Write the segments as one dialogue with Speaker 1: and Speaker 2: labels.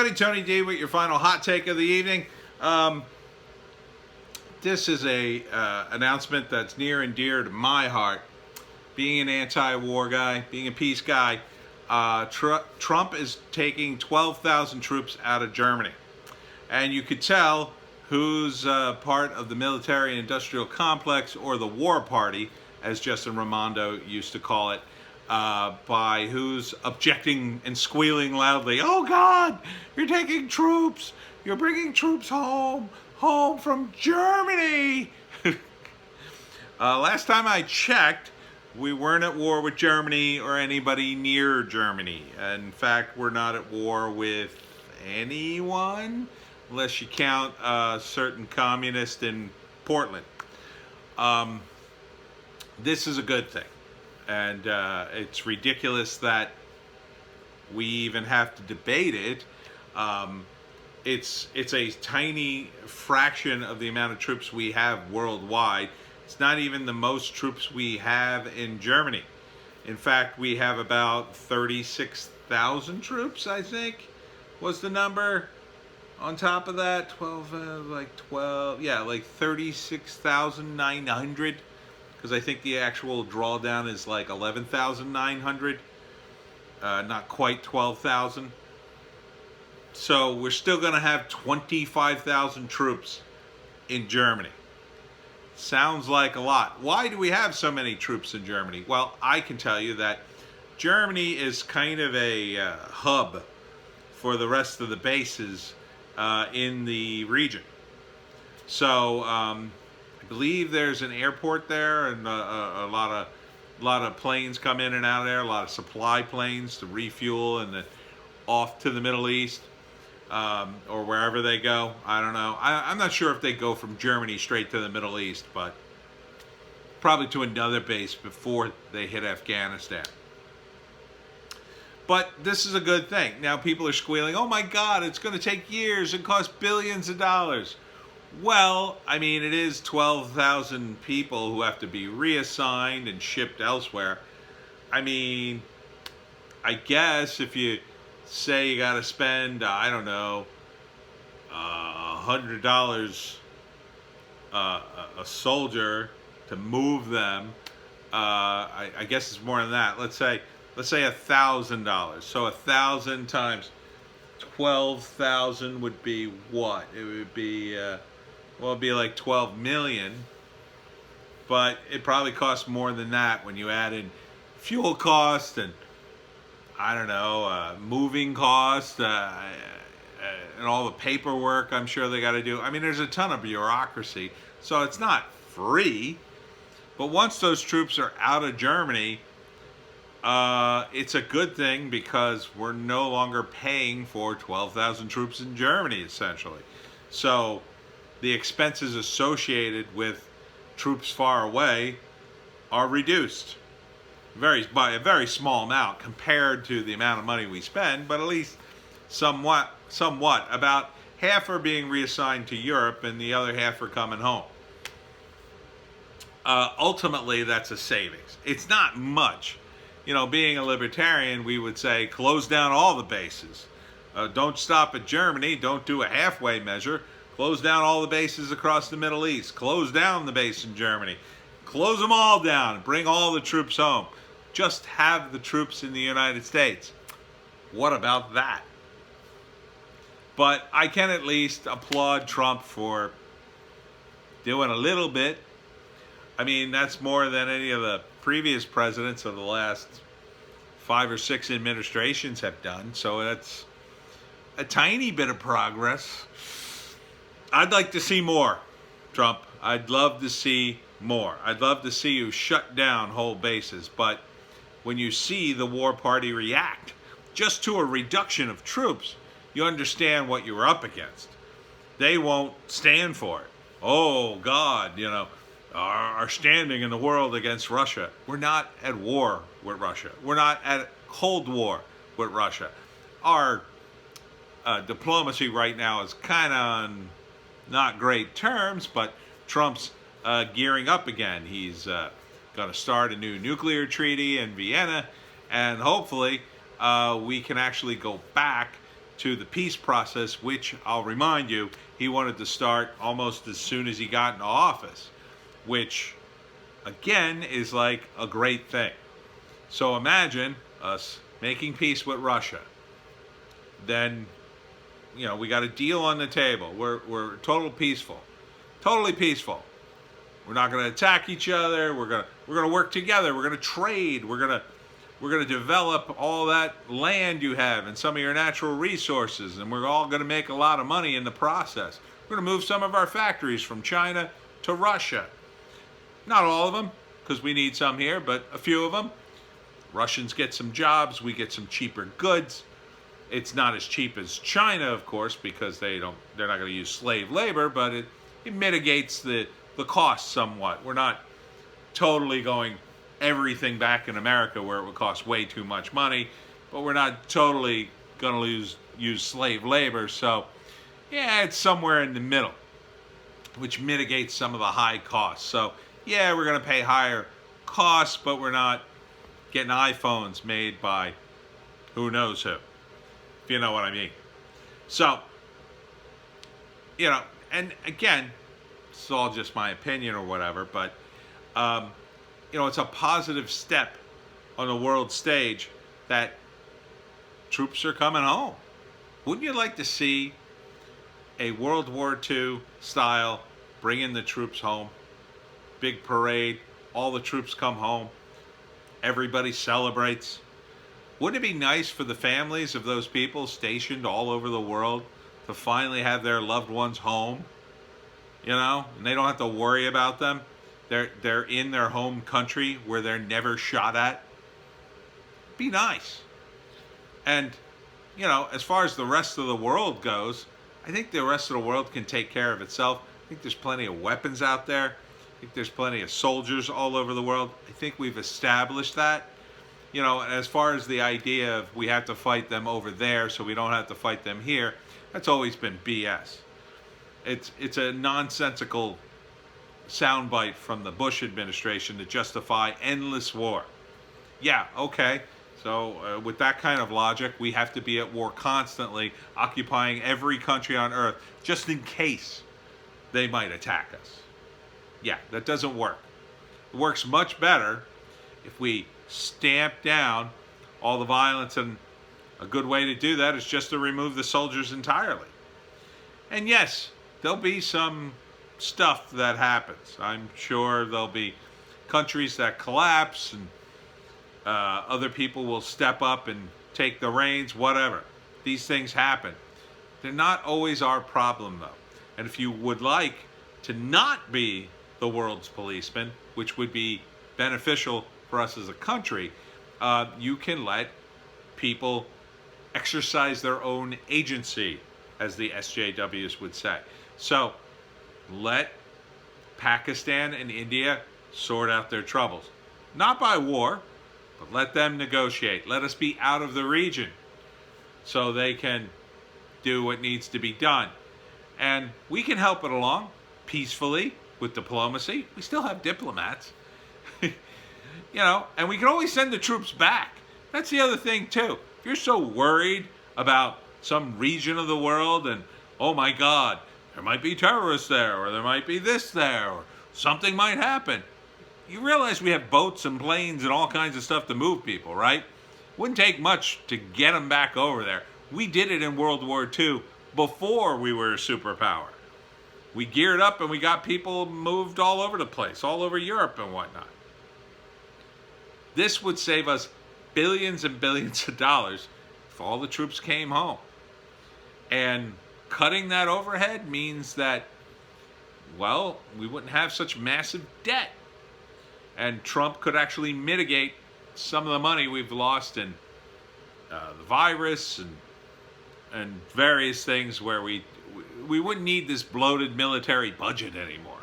Speaker 1: everybody, Tony D with your final hot take of the evening. This is a announcement that's near and dear to my heart. Being an anti-war guy, being a peace guy, Trump is taking 12,000 troops out of Germany. And you could tell who's part of the military-industrial complex, or the war party, as Justin Raimondo used to call it, by who's objecting and squealing loudly. Oh God, you're taking troops. You're bringing troops home from Germany. Last time I checked, we weren't at war with Germany or anybody near Germany. In fact, we're not at war with anyone, unless you count a certain communist in Portland. This is a good thing. And it's ridiculous that we even have to debate it. It's a tiny fraction of the amount of troops we have worldwide. It's not even the most troops we have in Germany. In fact, we have about 36,000 troops, I think, was the number. On top of that, 36,900. Because I think the actual drawdown is like 11,900, not quite 12,000. So we're still going to have 25,000 troops in Germany. Sounds like a lot. Why do we have so many troops in Germany? Well, I can tell you that Germany is kind of a hub for the rest of the bases in the region. So, I believe there's an airport there, and a lot of planes come in and out of there. A lot of supply planes to refuel and then off to the Middle East, or wherever they go. I don't know. I'm not sure if they go from Germany straight to the Middle East, but probably to another base before they hit Afghanistan. But this is a good thing. Now people are squealing, "Oh my God, it's going to take years and cost billions of dollars." Well, I mean, it is 12,000 people who have to be reassigned and shipped elsewhere. I mean, I guess if you say you got to spend, I don't know, $100 a soldier to move them, I guess it's more than that. Let's say $1,000. So 1,000 times 12,000 would be what? It would be it'd be like 12 million, but it probably costs more than that when you add in fuel cost and, I don't know, moving cost, and all the paperwork I'm sure they got to do. I mean, there's a ton of bureaucracy, so it's not free. But once those troops are out of Germany, it's a good thing, because we're no longer paying for 12,000 troops in Germany, essentially. So the expenses associated with troops far away are reduced by a very small amount compared to the amount of money we spend, but at least somewhat. About half are being reassigned to Europe and the other half are coming home. Ultimately, that's a savings. It's not much. You know, being a libertarian, we would say close down all the bases. Don't stop at Germany. Don't do a halfway measure. Close down all the bases across the Middle East. Close down the base in Germany. Close them all down. Bring all the troops home. Just have the troops in the United States. What about that? But I can at least applaud Trump for doing a little bit. I mean, that's more than any of the previous presidents of the last 5 or 6 administrations have done. So that's a tiny bit of progress. I'd like to see more, Trump. I'd love to see more. I'd love to see you shut down whole bases. But when you see the war party react just to a reduction of troops, you understand what you're up against. They won't stand for it. Oh, God, you know, are standing in the world against Russia. We're not at war with Russia. We're not at Cold War with Russia. Our diplomacy right now is kind of on not great terms, but Trump's gearing up again. He's going to start a new nuclear treaty in Vienna, and hopefully we can actually go back to the peace process, which I'll remind you, he wanted to start almost as soon as he got into office, which again is like a great thing. So imagine us making peace with Russia. Then, we got a deal on the table. We're totally peaceful. We're not going to attack each other. We're going to work together. We're going to trade. We're going to develop all that land you have and some of your natural resources, and we're all going to make a lot of money in the process. We're going to move some of our factories from China to Russia. Not all of them, because we need some here, but a few of them. Russians get some jobs. We get some cheaper goods. It's not as cheap as China, of course, because they're not going to use slave labor, but it mitigates the cost somewhat. We're not totally going everything back in America where it would cost way too much money, but we're not totally going to use slave labor. So, yeah, it's somewhere in the middle, which mitigates some of the high costs. So, yeah, we're going to pay higher costs, but we're not getting iPhones made by who knows who, if you know what I mean. So, and again, it's all just my opinion or whatever, but, it's a positive step on the world stage that troops are coming home. Wouldn't you like to see a World War II style bringing the troops home? Big parade, all the troops come home, everybody celebrates. Wouldn't it be nice for the families of those people stationed all over the world to finally have their loved ones home? And they don't have to worry about them. They're in their home country where they're never shot at. Be nice. And, as far as the rest of the world goes, I think the rest of the world can take care of itself. I think there's plenty of weapons out there. I think there's plenty of soldiers all over the world. I think we've established that. As far as the idea of we have to fight them over there so we don't have to fight them here, that's always been BS. It's a nonsensical soundbite from the Bush administration to justify endless war. Yeah, okay. So with that kind of logic, we have to be at war constantly, occupying every country on earth, just in case they might attack us. Yeah, that doesn't work. It works much better if we stamp down all the violence, and a good way to do that is just to remove the soldiers entirely. And yes, there'll be some stuff that happens. I'm sure there'll be countries that collapse, and other people will step up and take the reins, whatever. These things happen. They're not always our problem, though. And if you would like to not be the world's policeman, which would be beneficial for us as a country, you can let people exercise their own agency, as the SJWs would say. So let Pakistan and India sort out their troubles. Not by war, but let them negotiate. Let us be out of the region so they can do what needs to be done. And we can help it along peacefully with diplomacy. We still have diplomats. And we can always send the troops back. That's the other thing, too. If you're so worried about some region of the world and, oh my God, there might be terrorists there, or there might be this there, or something might happen. You realize we have boats and planes and all kinds of stuff to move people, right? Wouldn't take much to get them back over there. We did it in World War II before we were a superpower. We geared up and we got people moved all over the place, all over Europe and whatnot. This would save us billions and billions of dollars if all the troops came home. And cutting that overhead means that, well, we wouldn't have such massive debt. And Trump could actually mitigate some of the money we've lost in the virus and various things where we wouldn't need this bloated military budget anymore.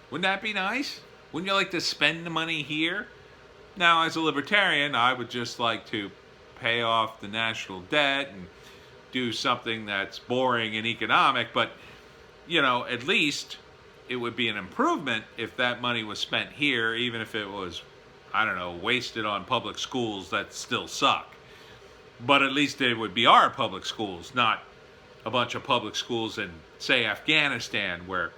Speaker 1: Wouldn't that be nice? Wouldn't you like to spend the money here? Now, as a libertarian, I would just like to pay off the national debt and do something that's boring and economic, but, at least it would be an improvement if that money was spent here, even if it was, wasted on public schools that still suck. But at least they would be our public schools, not a bunch of public schools in, say, Afghanistan, where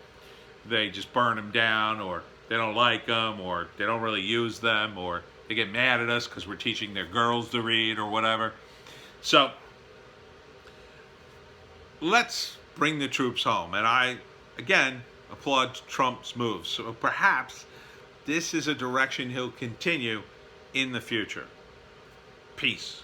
Speaker 1: they just burn them down, or they don't like them, or they don't really use them, or they get mad at us because we're teaching their girls to read or whatever. So let's bring the troops home. And I, again, applaud Trump's moves. So perhaps this is a direction he'll continue in the future. Peace.